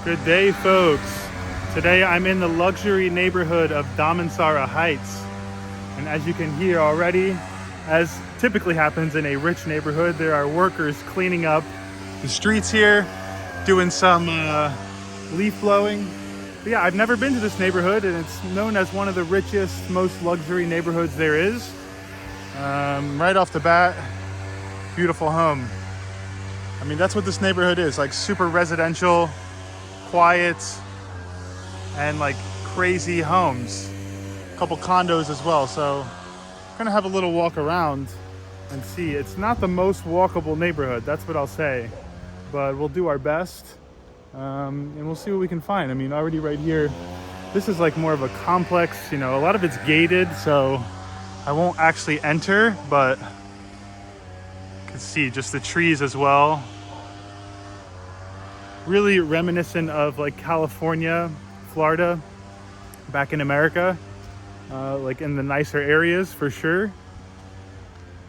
Good day, folks. Today I'm in the luxury neighborhood of Damansara Heights. And as you can hear already, as typically happens in a rich neighborhood, there are workers cleaning up the streets here, doing some leaf blowing. But yeah, I've never been to this neighborhood, and it's known as one of the richest, most luxury neighborhoods there is. Right off the bat, beautiful home. I mean, that's what this neighborhood is, like super residential, quiet, and like crazy homes. A couple condos as well, so I'm gonna have a little walk around and see. It's not the most walkable neighborhood, that's what I'll say, but we'll do our best, and we'll see what we can find. I mean, already right here, this is like more of a complex, you know, a lot of it's gated, so I won't actually enter, but you can see just the trees as well. Really reminiscent of like California, Florida, back in America, like in the nicer areas for sure.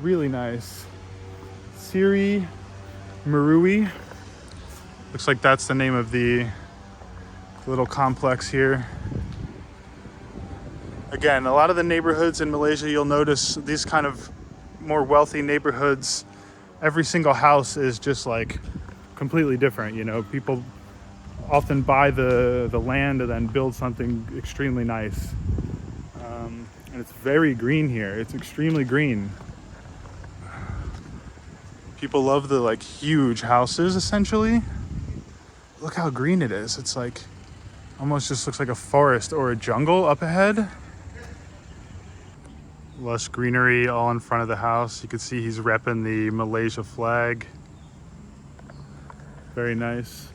Really nice. Siri Marui. Looks like that's the name of the little complex here. Again, a lot of the neighborhoods in Malaysia, you'll notice these kind of more wealthy neighborhoods, every single house is just like completely different. You know, people often buy the land and then build something extremely nice. And it's very green here. It's extremely green. People love the like huge houses essentially. Look how green it is. It's like almost just looks like a forest or a jungle up ahead. Lush greenery all in front of the house. You can see he's repping the Malaysia flag. Very nice.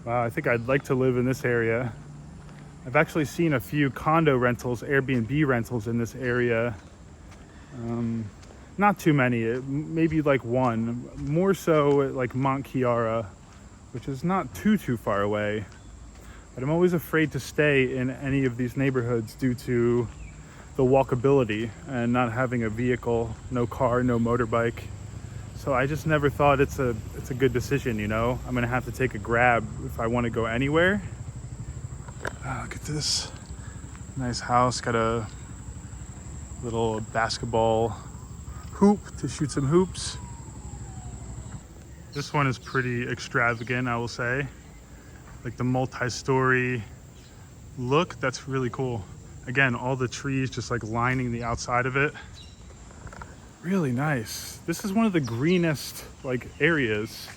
Wow, I think I'd like to live in this area. I've actually seen a few condo rentals, Airbnb rentals in this area. Not too many, maybe like one. More so at like Mont Kiara, which is not too far away. But I'm always afraid to stay in any of these neighborhoods due to the walkability and not having a vehicle, no car, no motorbike. So I just never thought it's a good decision, you know? I'm gonna have to take a Grab if I wanna go anywhere. Look at this nice house, got a little basketball hoop to shoot some hoops. This one is pretty extravagant, I will say. Like the multi-story look, that's really cool. Again, all the trees just like lining the outside of it. Really nice. This is one of the greenest like areas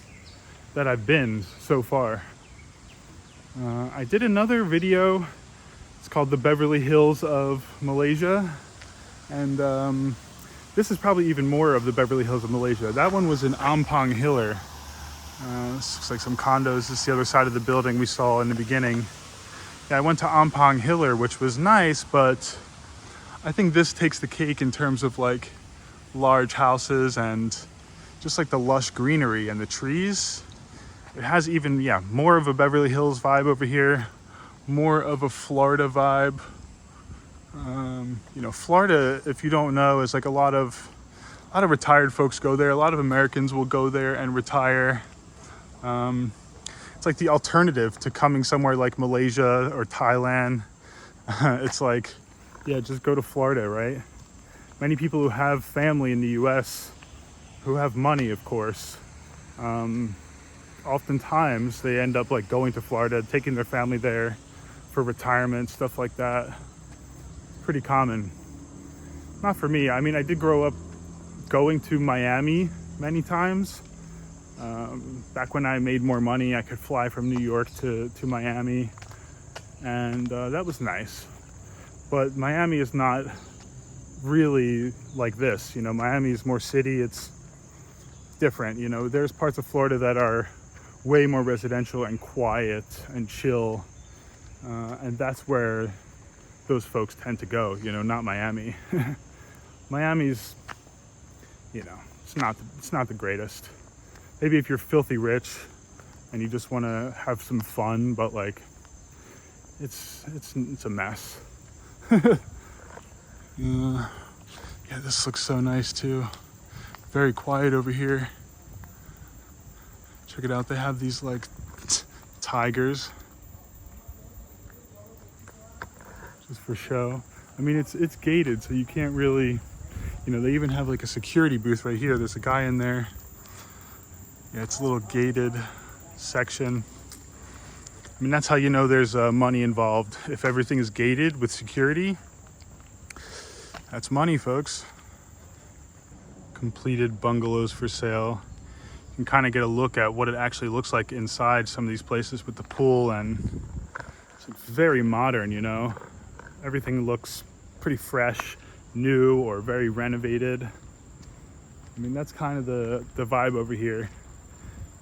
that I've been so far. I did another video. It's called The Beverly Hills of Malaysia. And this is probably even more of the Beverly Hills of Malaysia. That one was in Ampang Hilir. This looks like some condos. This is the other side of the building we saw in the beginning. Yeah, I went to Ampang Hilir, which was nice, but I think this takes the cake in terms of like large houses and just like the lush greenery and the trees. It has even, yeah, more of a Beverly Hills vibe over here, more of a Florida vibe. You know, Florida, if you don't know, is like a lot of retired folks go there. A lot of Americans will go there and retire. It's like the alternative to coming somewhere like Malaysia or Thailand. It's like, yeah, just go to Florida, right? Many people who have family in the US, who have money, of course, oftentimes they end up like going to Florida, taking their family there for retirement, stuff like that. Pretty common. Not for me. I mean, I did grow up going to Miami many times. Back when I made more money, I could fly from New York to Miami, and that was nice. But Miami is not really like this, you know. Miami is more city. It's different, you know. There's parts of Florida that are way more residential and quiet and chill, and that's where those folks tend to go, you know, not Miami. Miami's, you know, it's not the greatest. Maybe if you're filthy rich and you just want to have some fun, but like it's a mess. Yeah, this looks so nice too. Very quiet over here. Check it out. They have these like tigers. Just for show. I mean, it's gated, so you can't really, you know, they even have like a security booth right here. There's a guy in there. Yeah, it's a little gated section. I mean, that's how you know there's money involved. If everything is gated with security, that's money, folks. Completed bungalows for sale. You can kind of get a look at what it actually looks like inside some of these places with the pool, and it's very modern, you know. Everything looks pretty fresh, new, or very renovated. I mean, that's kind of the vibe over here.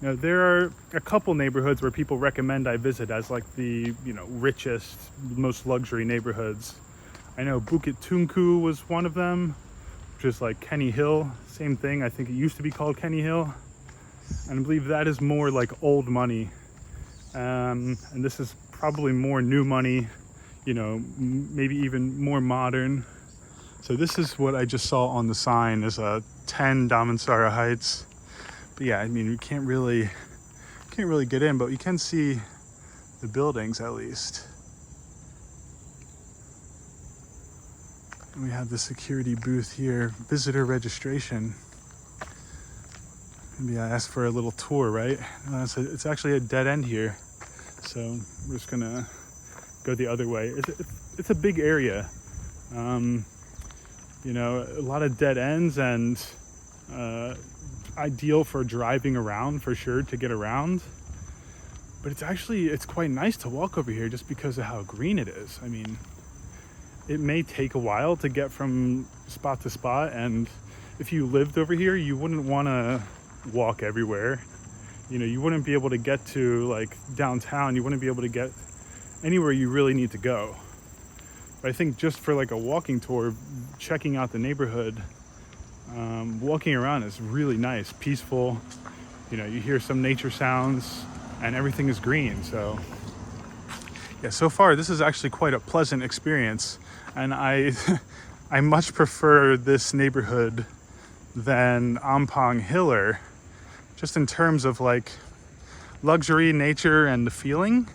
You know, there are a couple neighborhoods where people recommend I visit as like the, you know, richest, most luxury neighborhoods. I know Bukit Tungku was one of them, which is like Kenny Hill, same thing. I think it used to be called Kenny Hill. And I believe that is more like old money. And this is probably more new money, you know, maybe even more modern. So this is what I just saw on the sign is 10 Damansara Heights. But yeah, I mean, we can't really get in, but you can see the buildings at least. And we have the security booth here, visitor registration. Maybe I asked for a little tour, right? It's actually a dead end here. So we're just gonna go the other way. It's a big area. You know, a lot of dead ends, and ideal for driving around for sure, to get around. But it's quite nice to walk over here just because of how green it is. I mean, it may take a while to get from spot to spot, and if you lived over here, you wouldn't want to walk everywhere. You know, you wouldn't be able to get to like downtown. You wouldn't be able to get anywhere you really need to go. But I think just for like a walking tour, checking out the neighborhood, walking around is really nice, peaceful. You know, you hear some nature sounds and everything is green. So yeah, so far this is actually quite a pleasant experience, and I much prefer this neighborhood than Ampang Hiller, just in terms of like luxury, nature, and the feeling.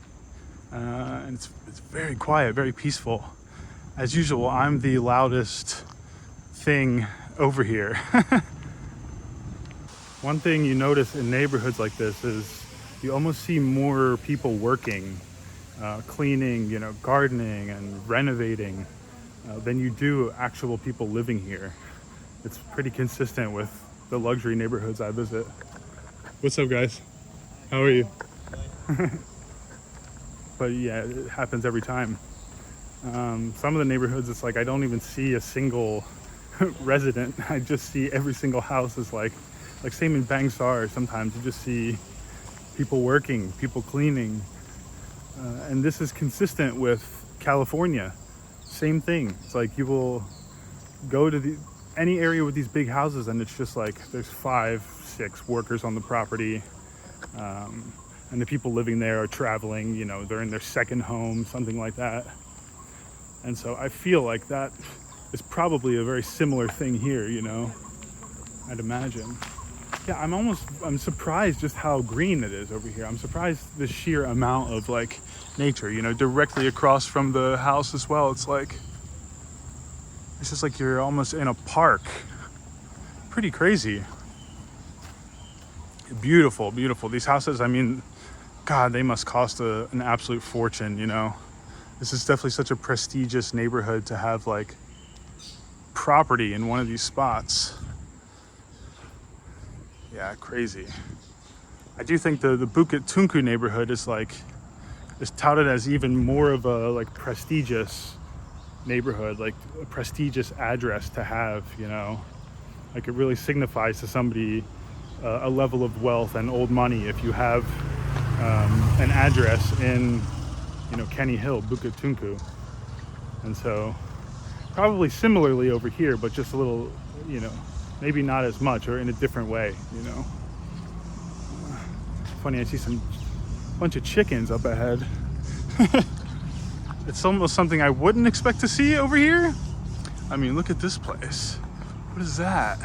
And it's very quiet, very peaceful. As usual, I'm the loudest thing over here. One thing you notice in neighborhoods like this is you almost see more people working, cleaning, you know, gardening and renovating than you do actual people living here. It's pretty consistent with the luxury neighborhoods I visit. What's up, guys? How are you? But yeah, it happens every time. Some of the neighborhoods, it's like I don't even see a single resident. I just see every single house is like same in Bangsar. Sometimes you just see people working, people cleaning. And this is consistent with California. Same thing. It's like you will go to any area with these big houses, and it's just like there's 5, 6 workers on the property. And the people living there are traveling, you know, they're in their second home, something like that. And so I feel like that is probably a very similar thing here, you know, I'd imagine. Yeah, I'm surprised just how green it is over here. I'm surprised the sheer amount of like nature, you know, directly across from the house as well. It's just like you're almost in a park. Pretty crazy. Beautiful, beautiful. These houses, I mean, God, they must cost an absolute fortune, you know. This is definitely such a prestigious neighborhood to have like property in one of these spots. Yeah, crazy. I do think the Bukit Tungku neighborhood is touted as even more of a like prestigious neighborhood, like a prestigious address to have, you know. Like it really signifies to somebody a level of wealth and old money if you have an address in, you know, Kenny Hill, Bukit Tungku. And so probably similarly over here, but just a little, you know, maybe not as much, or in a different way, you know. Funny, I see some bunch of chickens up ahead. It's almost something I wouldn't expect to see over here. I mean, look at this place. What is that?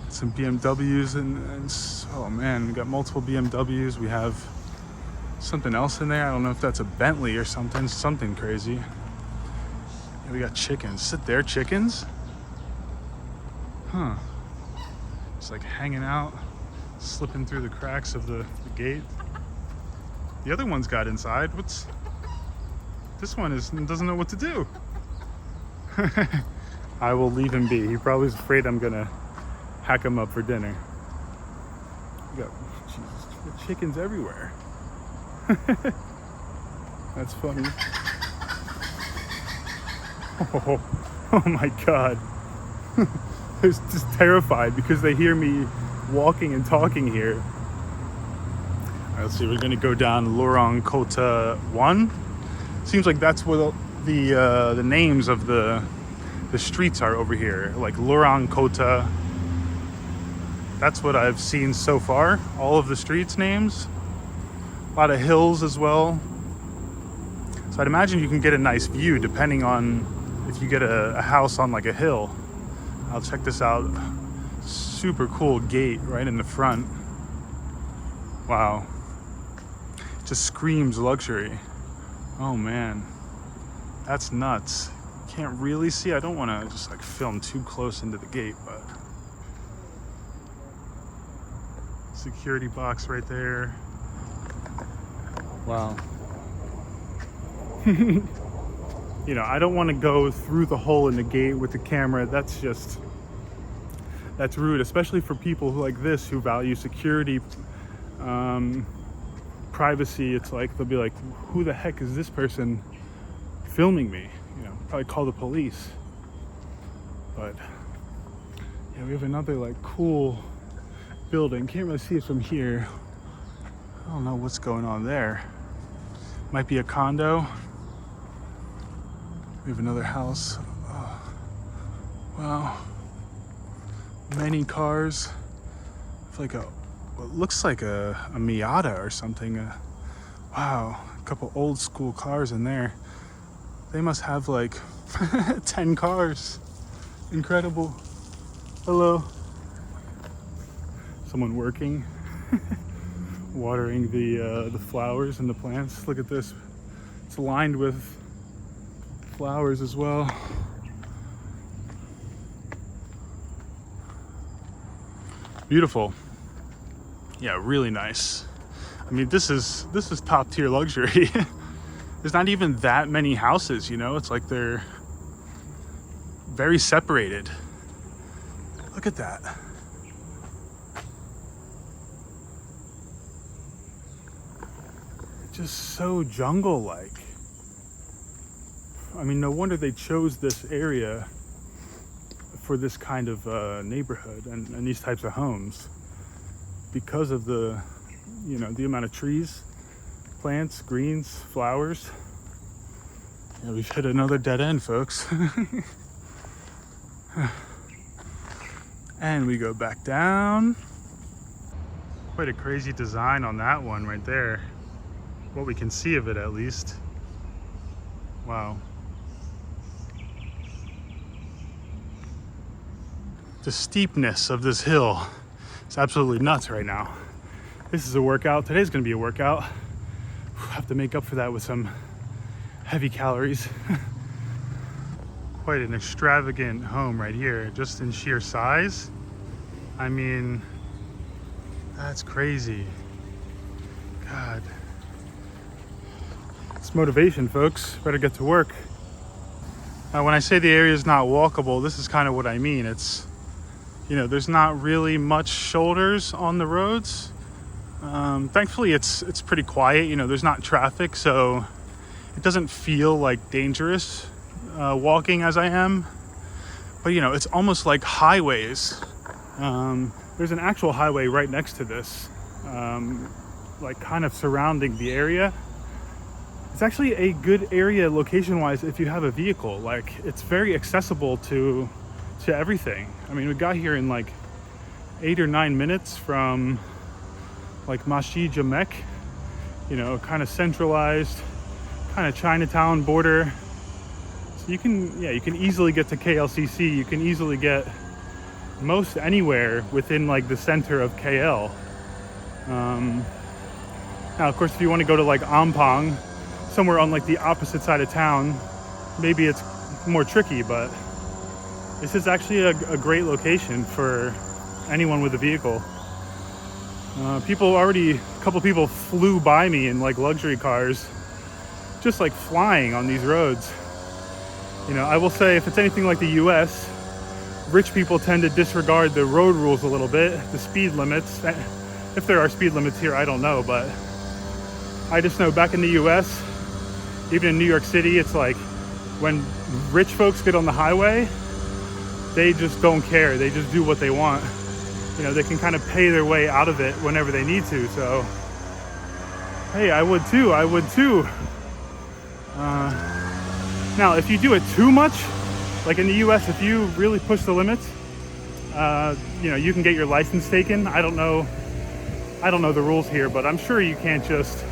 It's some BMWs oh man, we got multiple BMWs. We have something else in there. I don't know if that's a Bentley or something crazy. Yeah, we got chickens. Sit there, chickens? Huh. Just like hanging out, slipping through the cracks of the gate. The other one's got inside. This one doesn't know what to do. I will leave him be. He probably is afraid I'm gonna hack him up for dinner. We got chickens everywhere. That's funny. Oh my God. They're just terrified because they hear me walking and talking here. All right, let's see, we're gonna go down Lorong Kota 1. Seems like that's what the names of the streets are over here, like Lorong Kota. That's what I've seen so far, all of the streets names. A lot of hills as well. So I'd imagine you can get a nice view depending on if you get a house on like a hill. I'll check this out. Super cool gate right in the front. Wow. Just screams luxury. Oh man, that's nuts. Can't really see. I don't want to just like film too close into the gate, but security box right there. Wow. You know, I don't want to go through the hole in the gate with the camera. That's rude, especially for people who like this who value security, privacy. It's like they'll be like, who the heck is this person filming me? You know, probably call the police. But yeah, we have another like cool building. Can't really see it from here. I don't know what's going on there. Might be a condo. We have another house. Oh, wow. Many cars. Like what looks like a Miata or something. Wow, a couple old school cars in there. They must have like 10 cars. Incredible. Hello. Someone working, watering the flowers and the plants. Look at this. It's lined with flowers as well. Beautiful. Yeah, really nice. I mean, this is top tier luxury. There's not even that many houses, you know? It's like they're very separated. Look at that. Just so jungle-like. I mean, no wonder they chose this area for this kind of neighborhood and these types of homes, because of the, you know, the amount of trees, plants, greens, flowers. Yeah, we've hit another dead end, folks. And we go back down. Quite a crazy design on that one right there. What we can see of it, at least. Wow. The steepness of this hill is absolutely nuts right now. This is a workout. Today's gonna be a workout. Have to make up for that with some heavy calories. Quite an extravagant home right here, just in sheer size. I mean, that's crazy. God. It's motivation, folks. Better get to work. Now, when I say the area is not walkable, this is kind of what I mean. It's, you know, there's not really much shoulders on the roads. Thankfully, it's pretty quiet. You know, there's not traffic, so it doesn't feel like dangerous walking as I am. But, you know, it's almost like highways. There's an actual highway right next to this, like kind of surrounding the area. It's actually a good area location-wise if you have a vehicle. Like, it's very accessible to everything. I mean, we got here in like 8 or 9 minutes from like Masjid Jamek, you know, kind of centralized, kind of Chinatown border. So you can easily get to KLCC. You can easily get most anywhere within like the center of KL. Now, of course, if you want to go to like Ampang, somewhere on like the opposite side of town, maybe it's more tricky, but this is actually a great location for anyone with a vehicle. A couple people flew by me in like luxury cars, just like flying on these roads. You know, I will say, if it's anything like the US, rich people tend to disregard the road rules a little bit, the speed limits. If there are speed limits here, I don't know, but I just know back in the US, even in New York City, it's like when rich folks get on the highway, they just don't care. They just do what they want. You know, they can kind of pay their way out of it whenever they need to. So, hey, I would too. Now, if you do it too much, like in the US, if you really push the limits, you know, you can get your license taken. I don't know the rules here, but I'm sure you can't just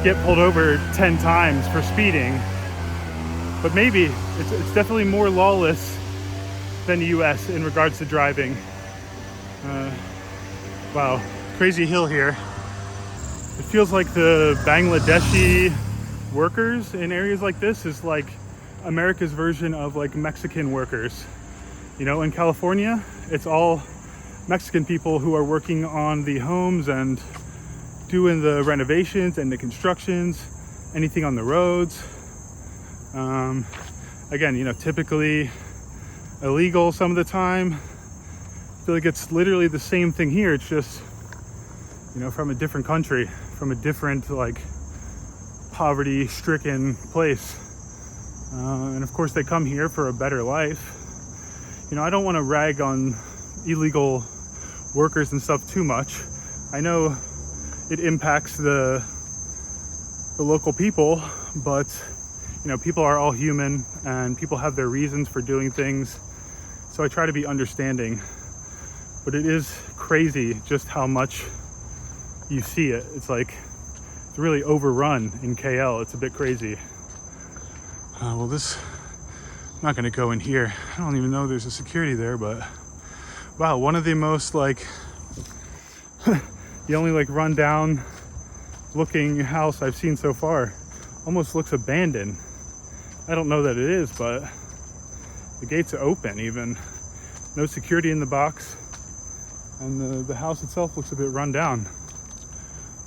get pulled over 10 times for speeding. But maybe it's definitely more lawless than the US in regards to driving. Wow, crazy hill here. It feels like the Bangladeshi workers in areas like this is like America's version of like Mexican workers. You know, in California, it's all Mexican people who are working on the homes and doing the renovations and the constructions, anything on the roads. Again, you know, typically illegal some of the time. I feel like it's literally the same thing here. It's just, you know, from a different country, from a different like poverty-stricken place. And of course they come here for a better life. You know, I don't want to rag on illegal workers and stuff too much. I know it impacts the local people, but you know, people are all human and people have their reasons for doing things. So I try to be understanding, but it is crazy just how much you see it. It's like, it's really overrun in KL. It's a bit crazy. I'm not gonna go in here. I don't even know there's a security there, but wow, one of the most like, the only like run down looking house I've seen so far. Almost looks abandoned. I don't know that it is, but the gates are open even. No security in the box. And the house itself looks a bit run down.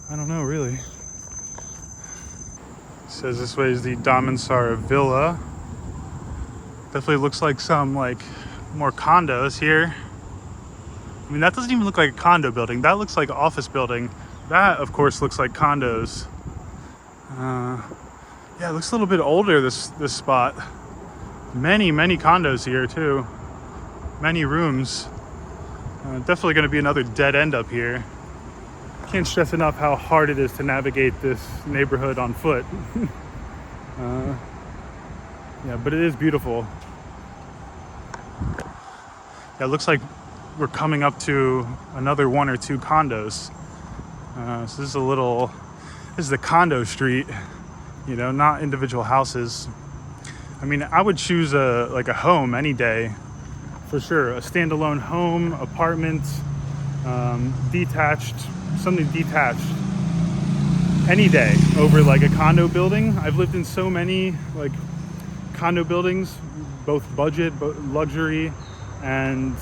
I don't know, really. It says this way is the Damansara Villa. Definitely looks like some like more condos here. I mean, that doesn't even look like a condo building. That looks like an office building. That, of course, looks like condos. Yeah, it looks a little bit older, this spot. Many condos here, too. Many rooms. Definitely going to be another dead end up here. Can't stress enough how hard it is to navigate this neighborhood on foot. Yeah, but it is beautiful. Yeah, it looks like we're coming up to another one or two condos. So this is the condo street, you know, not individual houses. I mean, I would choose a home any day, for sure. A standalone home, apartment, detached, something detached, any day over like a condo building. I've lived in so many like condo buildings, both budget, luxury, and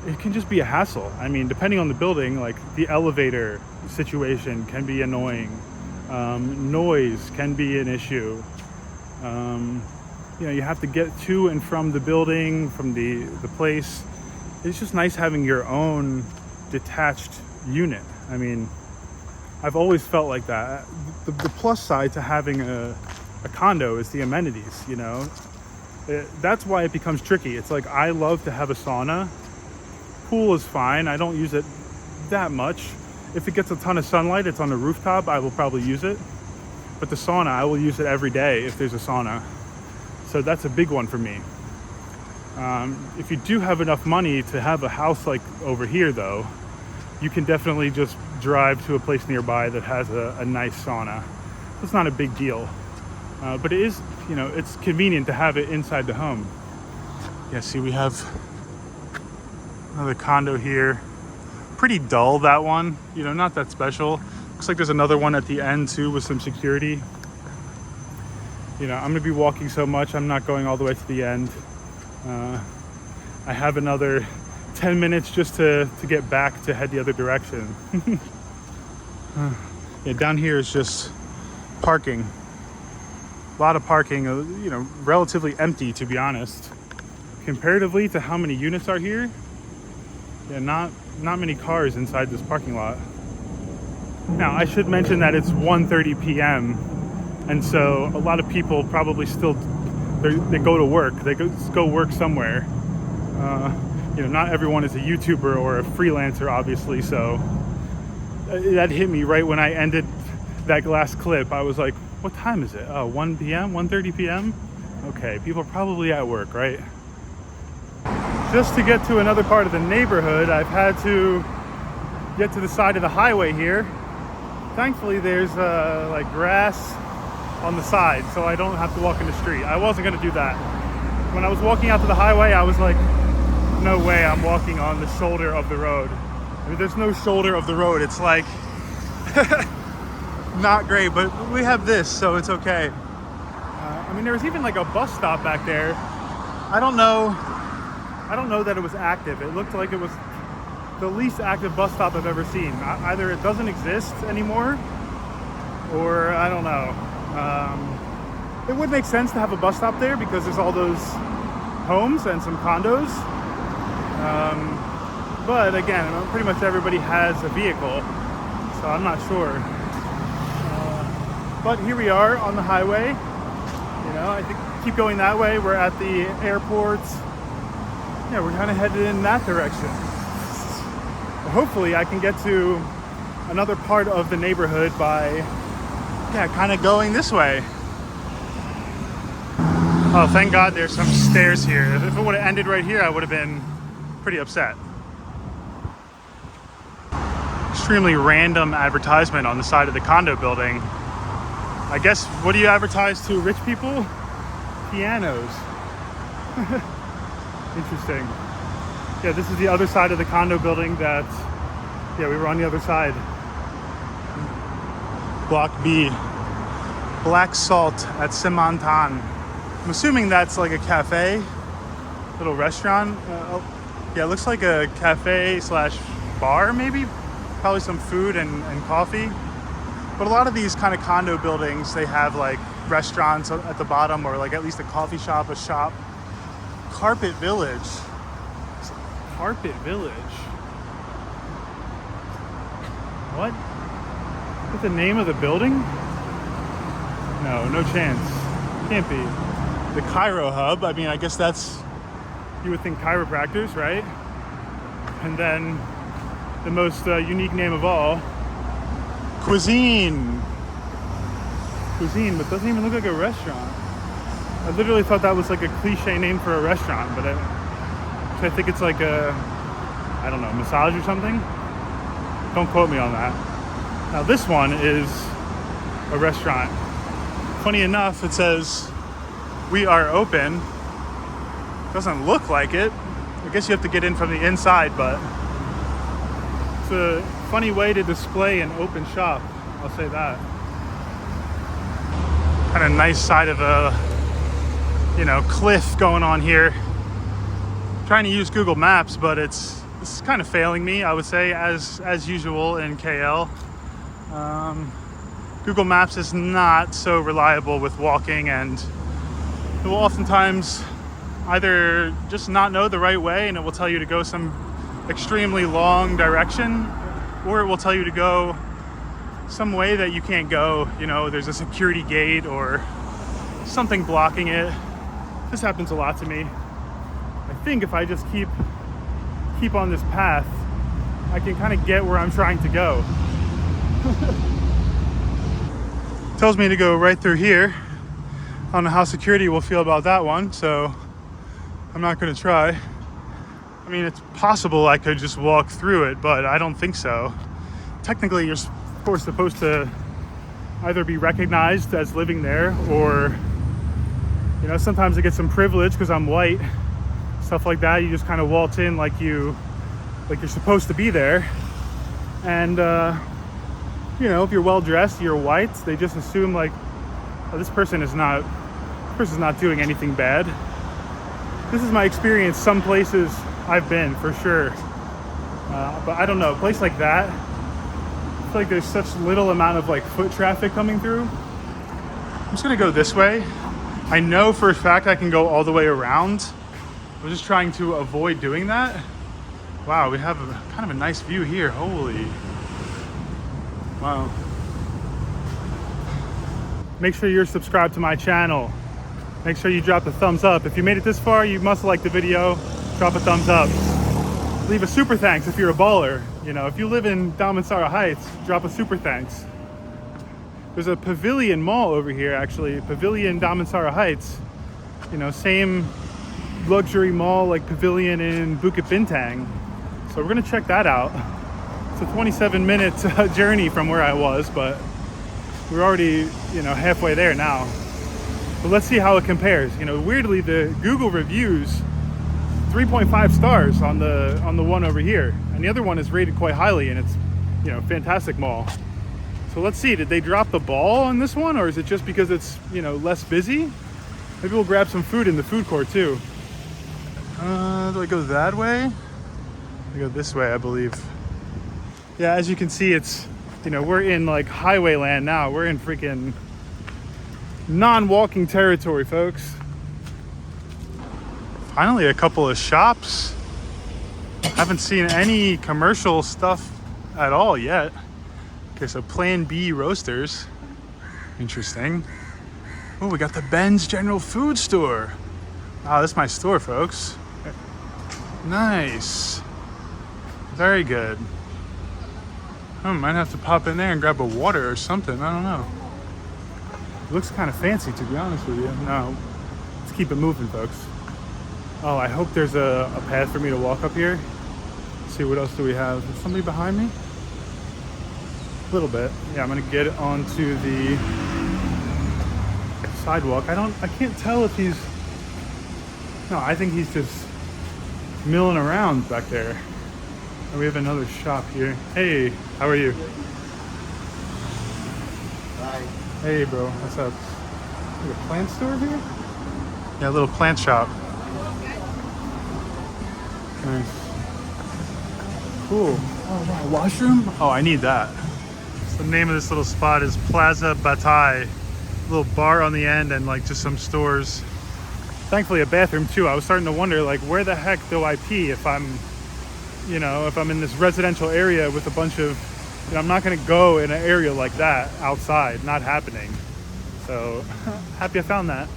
it can just be a hassle. I mean, depending on the building, like the elevator situation can be annoying. Noise can be an issue. You know, you have to get to and from the building, from the place. It's just nice having your own detached unit. I mean, I've always felt like that. The plus side to having a condo is the amenities, you know. That's why it becomes tricky. It's like, I love to have a sauna. Pool is fine. I don't use it that much. If it gets a ton of sunlight, it's on the rooftop, I will probably use it. But the sauna, I will use it every day if there's a sauna. So that's a big one for me. If you do have enough money to have a house like over here though, you can definitely just drive to a place nearby that has a nice sauna. It's not a big deal. But it is, you know, it's convenient to have it inside the home. Yeah, see, we have Another condo here. Pretty dull, that one. You know, not that special. Looks like there's another one at the end too with some security. You know, I'm gonna be walking so much, I'm not going all the way to the end. I have another 10 minutes just to get back to head the other direction. Yeah, down here is just parking. A lot of parking, you know, relatively empty, to be honest. Comparatively to how many units are here, yeah, not many cars inside this parking lot. Now, I should mention that it's 1:30 p.m. and so a lot of people probably still they go to work. They go work somewhere. You know, not everyone is a YouTuber or a freelancer, obviously. So that hit me right when I ended that last clip. I was like, "What time is it? Oh, 1 p.m. 1:30 p.m. Okay, people are probably at work, right?" Just to get to another part of the neighborhood, I've had to get to the side of the highway here. Thankfully, there's like grass on the side, so I don't have to walk in the street. I wasn't gonna do that. When I was walking out to the highway, I was like, no way I'm walking on the shoulder of the road. I mean, there's no shoulder of the road. It's like, not great, but we have this, so it's okay. I mean, there was even like a bus stop back there. I don't know that it was active. It looked like it was the least active bus stop I've ever seen. Either it doesn't exist anymore, or I don't know. It would make sense to have a bus stop there because there's all those homes and some condos. But again, pretty much everybody has a vehicle, so I'm not sure. But here we are on the highway. You know, I think keep going that way. We're at the airport. Yeah, we're kind of headed in that direction. Hopefully I can get to another part of the neighborhood by, yeah, kind of going this way. Oh, thank God there's some stairs here. If it would have ended right here, I would have been pretty upset. Extremely random advertisement on the side of the condo building. I guess, what do you advertise to rich people? Pianos. Interesting. Yeah, this is the other side of the condo building that, yeah, we were on the other side. Block B. Black Salt at Simantan. I'm assuming that's like a cafe, little restaurant. Yeah, it looks like a cafe slash bar maybe. Probably some food and coffee. But a lot of these kind of condo buildings, they have like restaurants at the bottom or like at least a coffee shop, a shop. Carpet Village. Carpet Village. What? Is that the name of the building? No, no chance. Can't be. The Chiro Hub. I mean, I guess that's, you would think chiropractors, right? And then the most unique name of all, Cuisine. Cuisine, but doesn't even look like a restaurant. I literally thought that was like a cliche name for a restaurant, but I think it's like a, I don't know, massage or something. Don't quote me on that. Now this one is a restaurant. Funny enough, it says, "We are open." Doesn't look like it. I guess you have to get in from the inside, but it's a funny way to display an open shop. I'll say that. Kind of nice side of a, you know, cliff going on here. Trying to use Google Maps, but it's kind of failing me, I would say, as usual in KL. Google Maps is not so reliable with walking, and it will oftentimes either just not know the right way and it will tell you to go some extremely long direction, or it will tell you to go some way that you can't go. You know, there's a security gate or something blocking it. This happens a lot to me. I think if I just keep on this path, I can kind of get where I'm trying to go. Tells me to go right through here. I don't know how security will feel about that one, so I'm not going to try. I mean, it's possible I could just walk through it, but I don't think so. Technically, you're supposed to either be recognized as living there, or, you know, sometimes I get some privilege because I'm white, stuff like that. You just kind of waltz in like you like you're supposed to be there. And you know, if you're well dressed, you're white, they just assume like, oh, this person's not doing anything bad. This is my experience some places I've been, for sure. But I don't know, a place like that, I feel like there's such little amount of like foot traffic coming through. I'm just gonna go this way. I know for a fact I can go all the way around. I'm just trying to avoid doing that. Wow, we have kind of a nice view here. Holy. Wow. Make sure you're subscribed to my channel. Make sure you drop the thumbs up. If you made it this far, you must like the video. Drop a thumbs up. Leave a super thanks if you're a baller. You know, if you live in Damansara Heights, drop a super thanks. There's a Pavilion Mall over here, actually. Pavilion Damansara Heights. You know, same luxury mall like Pavilion in Bukit Bintang. So we're gonna check that out. It's a 27-minute journey from where I was, but we're already, you know, halfway there now. But let's see how it compares. You know, weirdly, the Google reviews 3.5 stars on the one over here, and the other one is rated quite highly, and it's, you know, fantastic mall. So let's see, did they drop the ball on this one, or is it just because it's, you know, less busy? Maybe we'll grab some food in the food court too. Do I go that way? I go this way, I believe. Yeah, as you can see, it's, you know, we're in like highway land now. We're in freaking non-walking territory, folks. Finally, a couple of shops. Haven't seen any commercial stuff at all yet. Okay, so Plan B Roasters. Interesting. Oh, we got the Ben's General Food Store. Wow, this is my store, folks. Nice. Very good. I might have to pop in there and grab a water or something. I don't know. It looks kind of fancy, to be honest with you. No, let's keep it moving, folks. Oh, I hope there's a path for me to walk up here. Let's see, what else do we have? Is somebody behind me? A little bit. Yeah, I'm gonna get onto the sidewalk. I can't tell if he's, no, I think he's just milling around back there. And we have another shop here. Hey, how are you? Hi. Hey, bro, what's up? Like a plant store here? Yeah, a little plant shop. Nice. Cool. Oh, wow, washroom? Oh, I need that. So the name of this little spot is Plaza Batai. Little bar on the end and like just some stores. Thankfully a bathroom too. I was starting to wonder, like, where the heck do I pee if I'm, you know, if I'm in this residential area with a bunch of, you know, I'm not gonna go in an area like that outside, not happening. So happy I found that.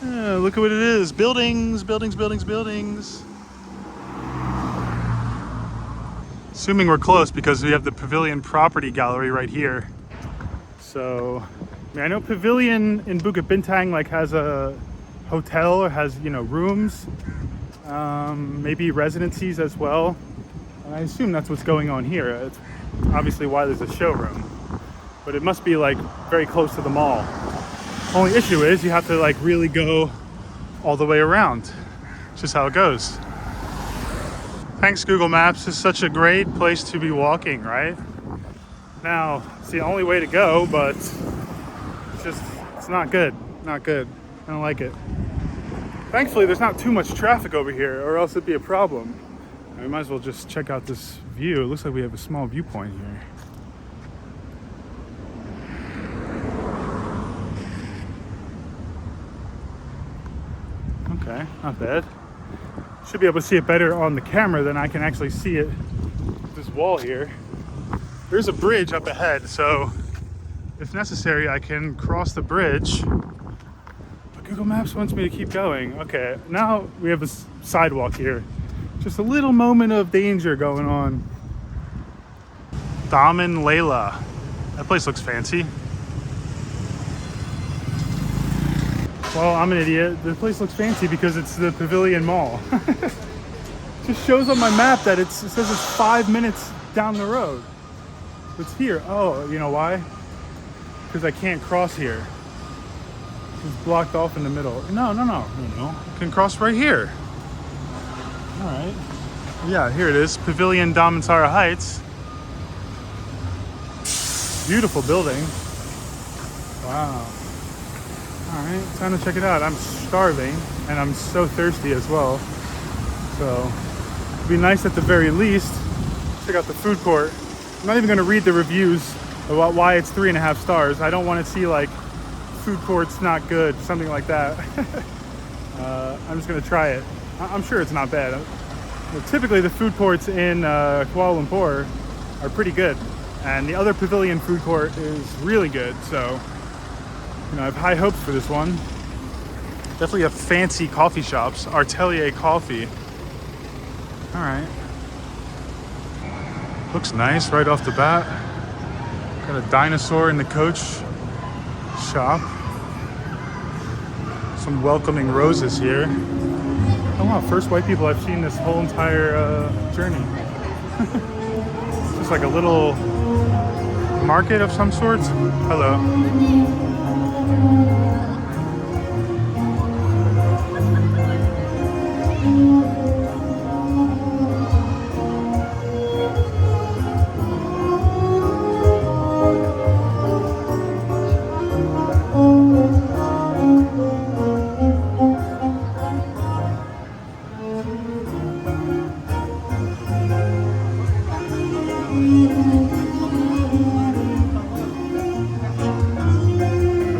Look at what it is. Buildings, buildings, buildings, buildings. Assuming we're close because we have the Pavilion Property Gallery right here. So, I mean, I know Pavilion in Bukit Bintang like has a hotel or has, you know, rooms, maybe residencies as well. And I assume that's what's going on here. It's obviously why there's a showroom, but it must be like very close to the mall. Only issue is you have to like really go all the way around. It's just how it goes. Thanks, Google Maps. This is such a great place to be walking, right? Now, it's the only way to go, but it's not good. Not good. I don't like it. Thankfully, there's not too much traffic over here, or else it'd be a problem. We might as well just check out this view. It looks like we have a small viewpoint here. Okay, not bad. Should be able to see it better on the camera than I can actually see it. This wall here. There's a bridge up ahead, so if necessary, I can cross the bridge. But Google Maps wants me to keep going. Okay, now we have a sidewalk here. Just a little moment of danger going on. Daman Layla. That place looks fancy. Well, I'm an idiot. The place looks fancy because it's the Pavilion Mall. It just shows on my map that it says it's 5 minutes down the road. It's here. Oh, you know why? Because I can't cross here. It's blocked off in the middle. No. You can cross right here. All right. Yeah, here it is, Pavilion Damansara Heights. Beautiful building. Wow. All right, time to check it out. I'm starving and I'm so thirsty as well. So it'd be nice at the very least check out the food court. I'm not even gonna read the reviews about why it's 3.5 stars. I don't want to see like food court's not good, something like that. I'm just gonna try it. I'm sure it's not bad. Typically the food courts in Kuala Lumpur are pretty good, and the other pavilion food court is really good. So, I have high hopes for this one. Definitely have fancy coffee shops. Artelier Coffee. All right. Looks nice right off the bat. Got a dinosaur in the coach shop. Some welcoming roses here. Oh wow, first white people I've seen this whole entire journey. Just like a little market of some sort. Hello.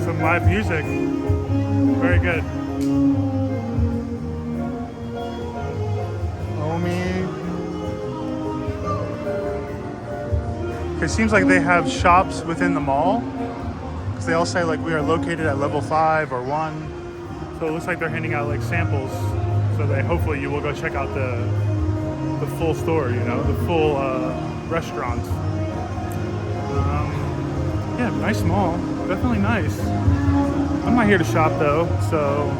Some live music. Very good. It seems like they have shops within the mall, because they all say like we are located at level 5 or 1. So it looks like they're handing out like samples, so that hopefully you will go check out the full store, the full restaurant. Yeah, nice mall, definitely nice. I'm not here to shop though, so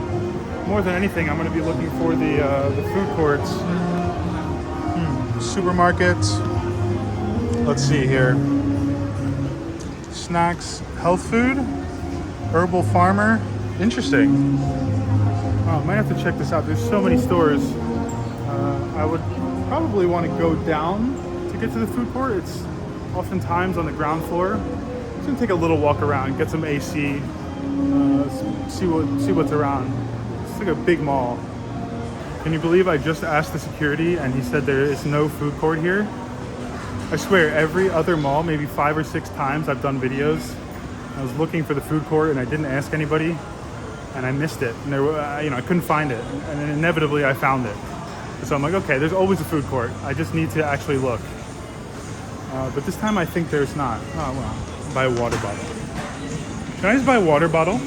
more than anything, I'm going to be looking for the food courts, supermarkets. Let's see here. Snacks, health food, herbal farmer. Interesting. Oh, I might have to check this out. There's so many stores. I would probably want to go down to get to the food court. It's oftentimes on the ground floor. It's gonna take a little walk around, get some AC, see what's around. It's like a big mall. Can you believe I just asked the security and he said there is no food court here? I swear, every other mall, maybe 5 or 6 times I've done videos. I was looking for the food court and I didn't ask anybody, and I missed it. And there were, I couldn't find it, and then inevitably I found it. So I'm like, okay, there's always a food court. I just need to actually look. But this time I think there's not. Oh well, buy a water bottle. Can I just buy a water bottle?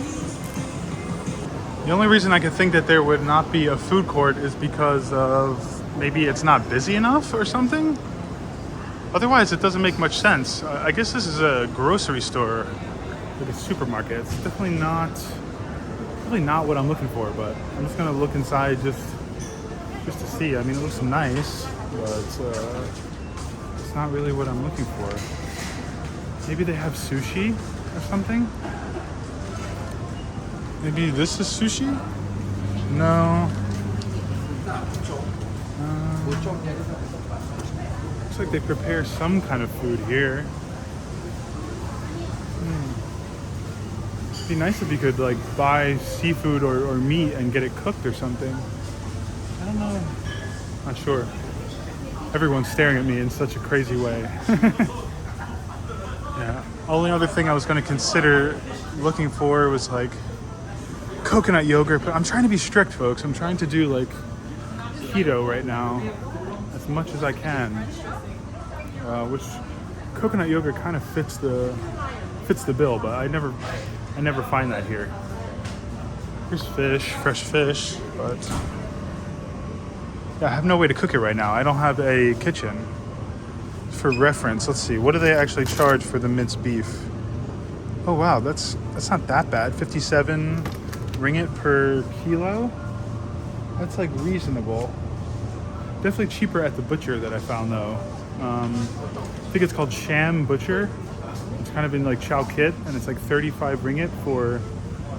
The only reason I could think that there would not be a food court is because of maybe it's not busy enough or something. Otherwise, it doesn't make much sense. I guess this is a grocery store, like a supermarket. It's definitely not what I'm looking for. But I'm just gonna look inside just to see. I mean, it looks nice, but it's not really what I'm looking for. Maybe they have sushi or something. Maybe this is sushi? No. Looks like they prepare some kind of food here. It'd be nice if you could like buy seafood or meat and get it cooked or something. I don't know. Not sure. Everyone's staring at me in such a crazy way. Yeah. Only other thing I was going to consider looking for was like coconut yogurt, but I'm trying to be strict, folks. I'm trying to do like keto right now as much as I can, which coconut yogurt kind of fits the bill, but I never find that here. Here's fish, fresh fish, but yeah, I have no way to cook it right now. I don't have a kitchen. For reference, let's see, what do they actually charge for the minced beef? Oh wow, that's not that bad. 57 ringgit per kilo. That's like reasonable. Definitely cheaper at the butcher that I found though. I think it's called Sham Butcher. It's kind of in like Chow Kit, and it's like 35 ringgit for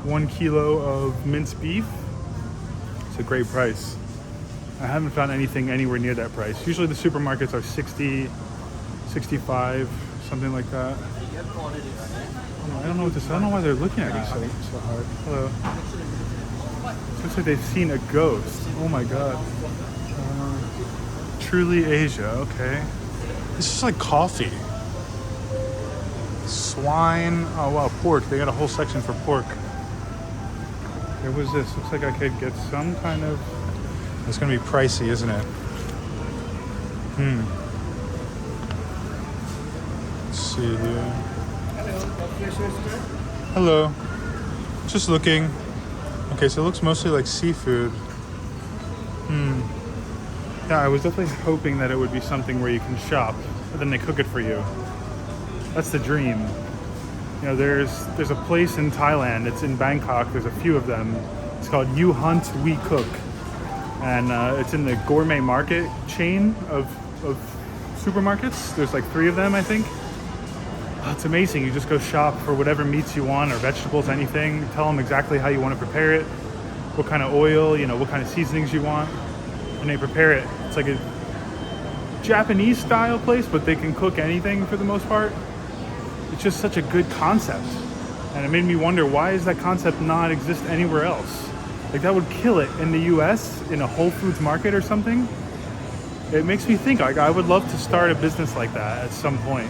1 kilo of minced beef. It's a great price. I haven't found anything anywhere near that price. Usually the supermarkets are 60, 65, something like that. I don't know what this. I don't know why they're looking at me so hard. Hello. It looks like they've seen a ghost. Oh my god. Truly Asia. Okay. This is like coffee. Swine. Oh wow, pork. They got a whole section for pork. There was this. Looks like I could get some kind of. It's gonna be pricey, isn't it? Let's see here. Hello. Just looking. Okay, so it looks mostly like seafood. Yeah, I was definitely hoping that it would be something where you can shop, but then they cook it for you. That's the dream. You know, there's a place in Thailand. It's in Bangkok. There's a few of them. It's called You Hunt, We Cook, and it's in the gourmet market chain of supermarkets. There's like 3 of them, I think. It's amazing. You just go shop for whatever meats you want or vegetables, anything. Tell them exactly how you want to prepare it, what kind of oil, you know, what kind of seasonings you want, and they prepare it. It's like a Japanese style place, but they can cook anything for the most part. It's just such a good concept. And it made me wonder, why does that concept not exist anywhere else? Like, that would kill it in the US, in a Whole Foods market or something. It makes me think, like, I would love to start a business like that at some point.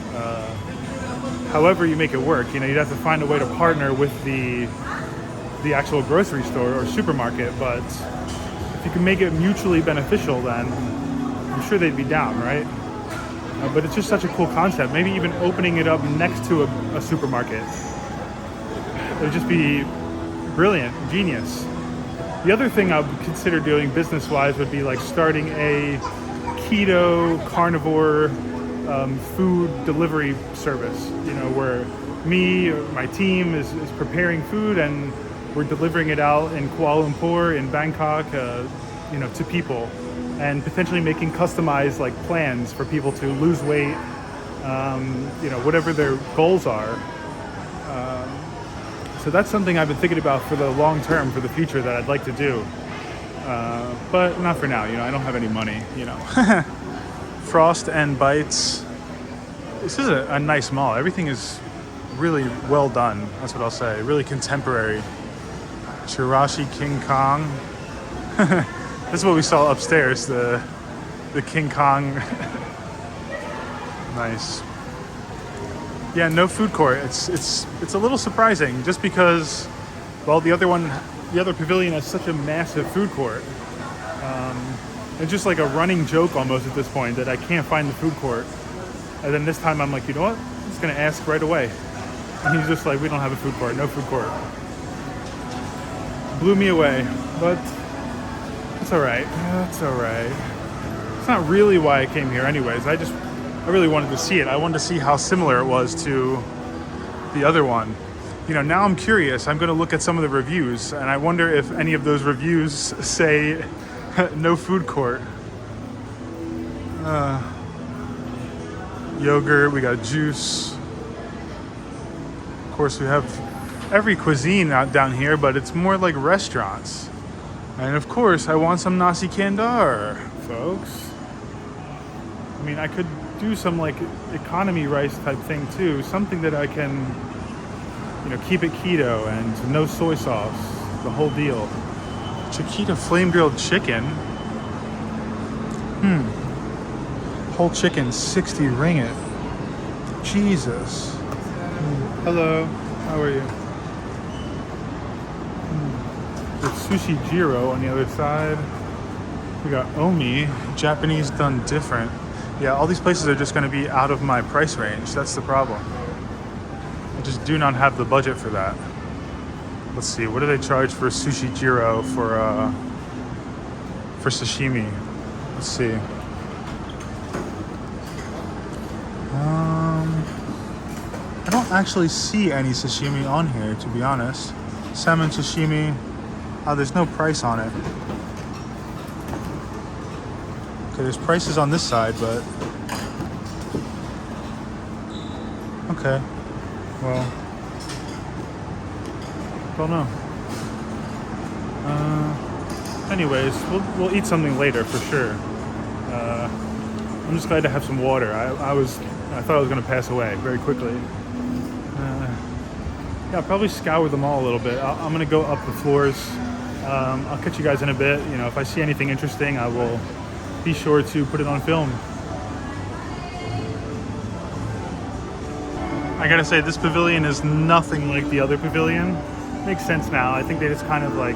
However you make it work, you know, you'd have to find a way to partner with the actual grocery store or supermarket, but if you can make it mutually beneficial, then I'm sure they'd be down, right? But it's just such a cool concept. Maybe even opening it up next to a supermarket. It would just be brilliant, genius. The other thing I would consider doing business-wise would be like starting a keto, carnivore food delivery service, you know, where me or my team is preparing food and we're delivering it out in Kuala Lumpur, in Bangkok, you know, to people, and potentially making customized like plans for people to lose weight, you know, whatever their goals are. So that's something I've been thinking about for the long term, for the future, that I'd like to do. But not for now, you know, I don't have any money, you know. Frost and Bites. This is a nice mall. Everything is really well done. That's what I'll say. Really contemporary. Chirashi King Kong. This is what we saw upstairs. The King Kong. Nice. Yeah, no food court. It's a little surprising, just because, well, the other pavilion has such a massive food court. It's just like a running joke almost at this point that I can't find the food court. And then this time I'm like, you know what? I'm just gonna ask right away. And he's just like, we don't have a food court, no food court. Blew me away, but it's all right. It's all right. It's not really why I came here anyways. I really wanted to see it. I wanted to see how similar it was to the other one. You know, now I'm curious. I'm gonna look at some of the reviews, and I wonder if any of those reviews say no food court. Yogurt, we got juice. Of course, we have every cuisine out down here, but it's more like restaurants. And of course, I want some nasi kandar, folks. I mean, I could do some like economy rice type thing too. Something that I can, you know, keep it keto and no soy sauce, the whole deal. Chiquita flame grilled chicken. Whole chicken, 60 ringgit. Jesus. Hello, how are you? There's Sushi Jiro on the other side. We got Omi, Japanese done different. Yeah, all these places are just going to be out of my price range. That's the problem. I just do not have the budget for that. Let's see, what do they charge for Sushi Jiro for sashimi? Let's see. I don't actually see any sashimi on here, to be honest. Salmon sashimi. Oh, there's no price on it. Okay, there's prices on this side, but okay. Well, don't know. Anyways, we'll eat something later for sure. I'm just glad to have some water. I thought I was gonna pass away very quickly. Yeah, I'll probably scour them all a little bit. I'm gonna go up the floors. I'll catch you guys in a bit. You know, if I see anything interesting, I will be sure to put it on film. I gotta say, this pavilion is nothing like the other pavilion. Makes sense now. I think they just kind of like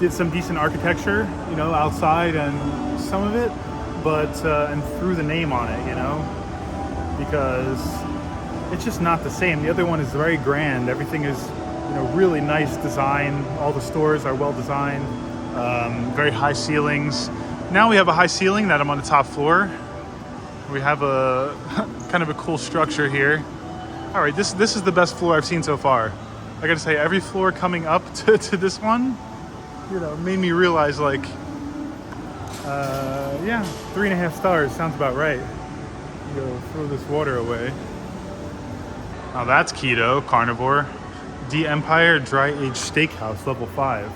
did some decent architecture, you know, outside and some of it, but and threw the name on it, you know, because it's just not the same. The other one is very grand. Everything is, you know, really nice design. All the stores are well designed, very high ceilings. Now we have a high ceiling that I'm on the top floor. We have a kind of a cool structure here. All right, this is the best floor I've seen so far. I gotta say, every floor coming up to this one, you know, made me realize, like, yeah, 3.5 stars sounds about right. Go throw this water away. Now that's keto, carnivore. The Empire Dry Aged Steakhouse, level 5.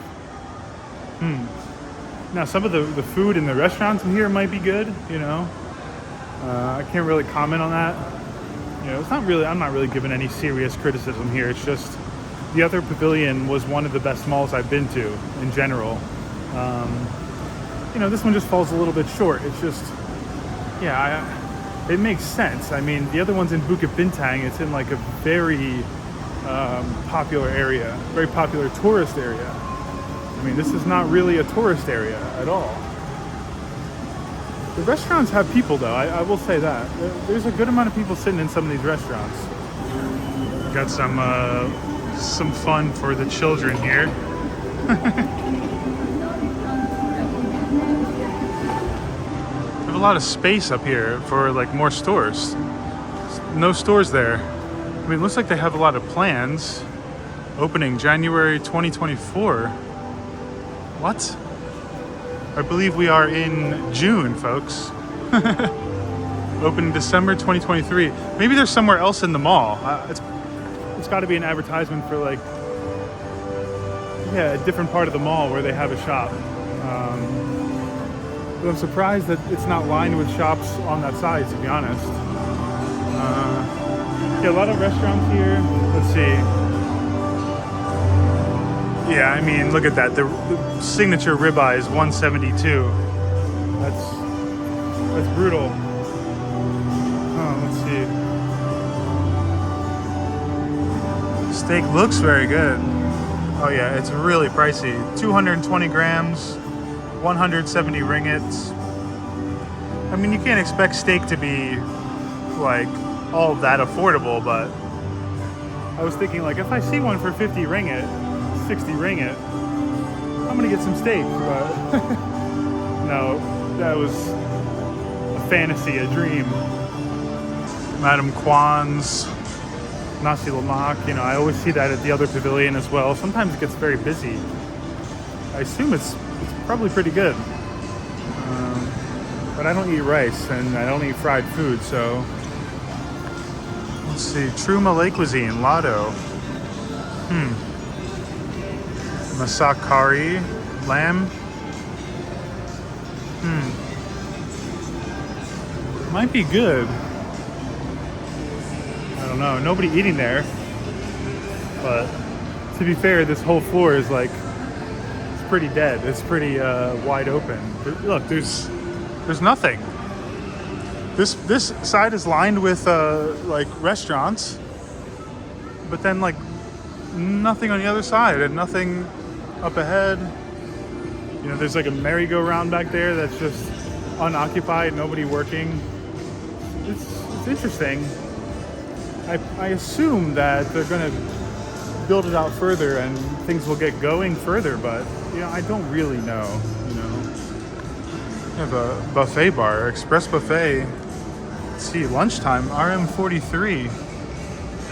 Now some of the food in the restaurants in here might be good, you know. I can't really comment on that. You know, I'm not really giving any serious criticism here. It's just the other pavilion was one of the best malls I've been to in general. You know, this one just falls a little bit short. It's just, yeah, it makes sense. I mean, the other one's in Bukit Bintang. It's in like a very popular area, very popular tourist area. I mean, this is not really a tourist area at all. The restaurants have people though, I will say that. There's a good amount of people sitting in some of these restaurants. Got some fun for the children here. Have a lot of space up here for like more stores. No stores there. I mean, it looks like they have a lot of plans. Opening January 2024. What? I believe we are in June, folks. Opening December 2023. Maybe there's somewhere else in the mall. It's got to be an advertisement for like, yeah, a different part of the mall where they have a shop. But I'm surprised that it's not lined with shops on that side, to be honest. Yeah, a lot of restaurants here. Let's see. Yeah, I mean, look at that. The signature ribeye is $172. That's brutal. Oh, let's see. Steak looks very good. Oh yeah, it's really pricey. 220 grams, 170 ringgits. I mean, you can't expect steak to be like all that affordable, but I was thinking, like, if I see one for 50 ringgit, 60 ringgit, I'm gonna get some steak, but no, that was a fantasy, a dream. Madame Kwan's nasi lemak, you know, I always see that at the other pavilion as well. Sometimes it gets very busy. I assume it's probably pretty good, but I don't eat rice and I don't eat fried food, so let's see. True Malay cuisine, Lado. Masak curry, lamb. Might be good. I don't know. Nobody eating there. But to be fair, this whole floor is like, it's pretty dead. It's pretty wide open. But look, there's nothing. This side is lined with like restaurants, but then like nothing on the other side and nothing up ahead. You know, there's like a merry-go-round back there that's just unoccupied, nobody working. It's interesting. I assume that they're gonna build it out further and things will get going further, but you know, I don't really know, you know. We have a buffet bar, express buffet. Let's see, lunchtime, RM43.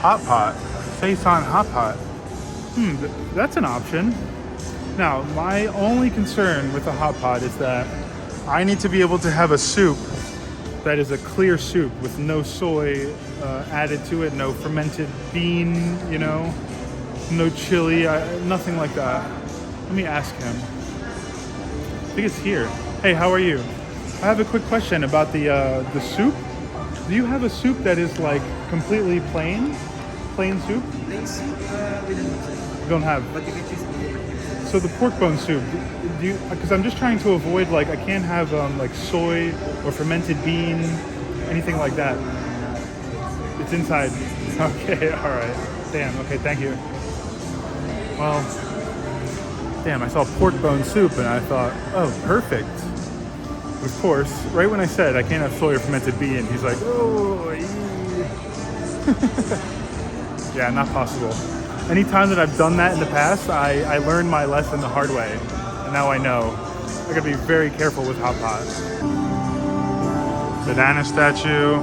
Hot pot, Faithon hot pot. That's an option. Now, my only concern with the hot pot is that I need to be able to have a soup that is a clear soup with no soy added to it, no fermented bean, you know, no chili, nothing like that. Let me ask him. think it's here. Hey, how are you? I have a quick question about the soup. Do you have a soup that is like completely plain? Plain soup? Plain soup, we Don't have. but you can choose the So the pork bone soup, do you, because I'm just trying to avoid, like, I can't have like soy or fermented bean, anything like that. It's inside. Okay, all right. Damn, okay, thank you. Well, damn, I saw pork bone soup and I thought, oh, perfect. Of course, right when I said I can't have soy or fermented bean, he's like, oh, yeah, not possible. Anytime that I've done that in the past, I learned my lesson the hard way. And now I know. I gotta be very careful with hot pot. Banana statue.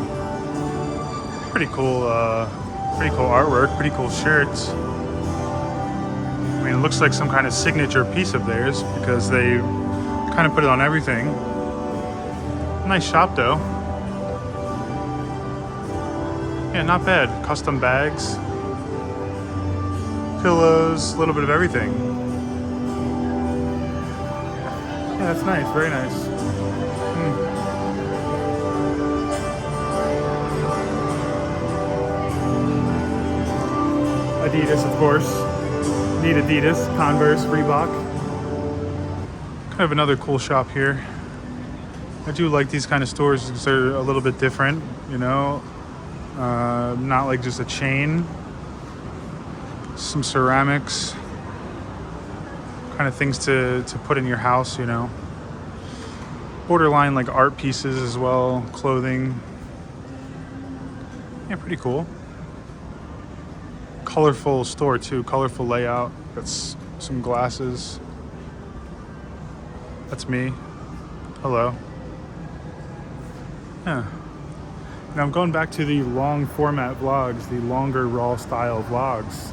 Pretty cool artwork, pretty cool shirts. I mean, it looks like some kind of signature piece of theirs because they kind of put it on everything. Nice shop though. Yeah, not bad. Custom bags. Pillows, a little bit of everything. Yeah, that's nice, very nice. Adidas, of course. Need Adidas, Converse, Reebok. Kind of another cool shop here. I do like these kind of stores because they're a little bit different, you know? Not like just a chain. Some ceramics, kind of things to put in your house, you know. Borderline like art pieces as well, clothing. Yeah, pretty cool. Colorful store too, colorful layout. That's some glasses. That's me. Hello. Yeah. Now I'm going back to the long format vlogs, the longer raw style vlogs.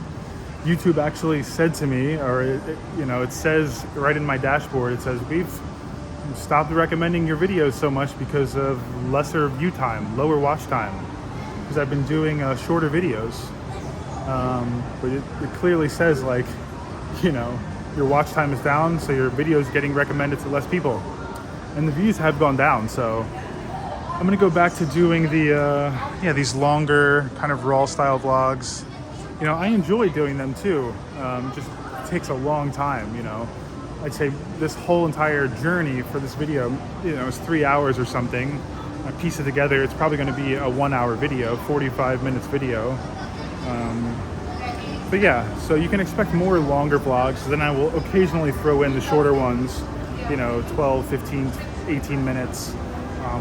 YouTube actually said to me, or it says right in my dashboard, it says we've stopped recommending your videos so much because of lesser view time, lower watch time, because I've been doing shorter videos. But it clearly says, like, you know, your watch time is down, so your video is getting recommended to less people, and the views have gone down. So I'm gonna go back to doing these longer kind of raw style vlogs. You know, I enjoy doing them too. Just takes a long time, you know. I'd say this whole entire journey for this video, you know, is 3 hours or something. I piece it together, it's probably gonna be a 1 hour video, 45 minutes video. But yeah, so you can expect more longer vlogs. Then I will occasionally throw in the shorter ones, you know, 12, 15, 18 minutes.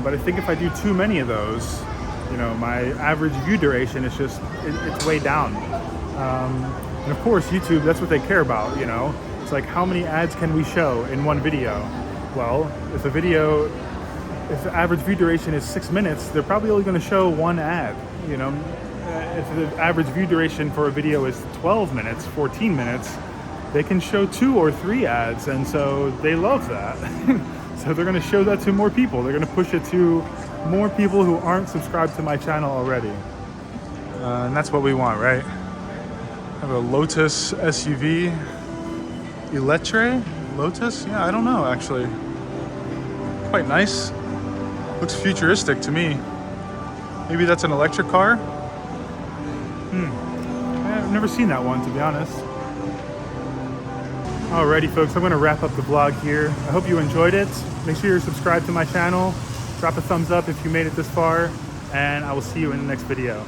But I think if I do too many of those, you know, my average view duration is just, it's way down. And of course, YouTube, that's what they care about, you know? It's like, how many ads can we show in one video? Well, if the average view duration is 6 minutes, they're probably only gonna show one ad, you know? If the average view duration for a video is 12 minutes, 14 minutes, they can show 2 or 3 ads, and so they love that. So they're gonna show that to more people. They're gonna push it to more people who aren't subscribed to my channel already. And that's what we want, right? I have a Lotus SUV. Electre? Lotus? Yeah, I don't know, actually. Quite nice. Looks futuristic to me. Maybe that's an electric car? I've never seen that one, to be honest. Alrighty, folks, I'm gonna wrap up the vlog here. I hope you enjoyed it. Make sure you're subscribed to my channel. Drop a thumbs up if you made it this far, and I will see you in the next video.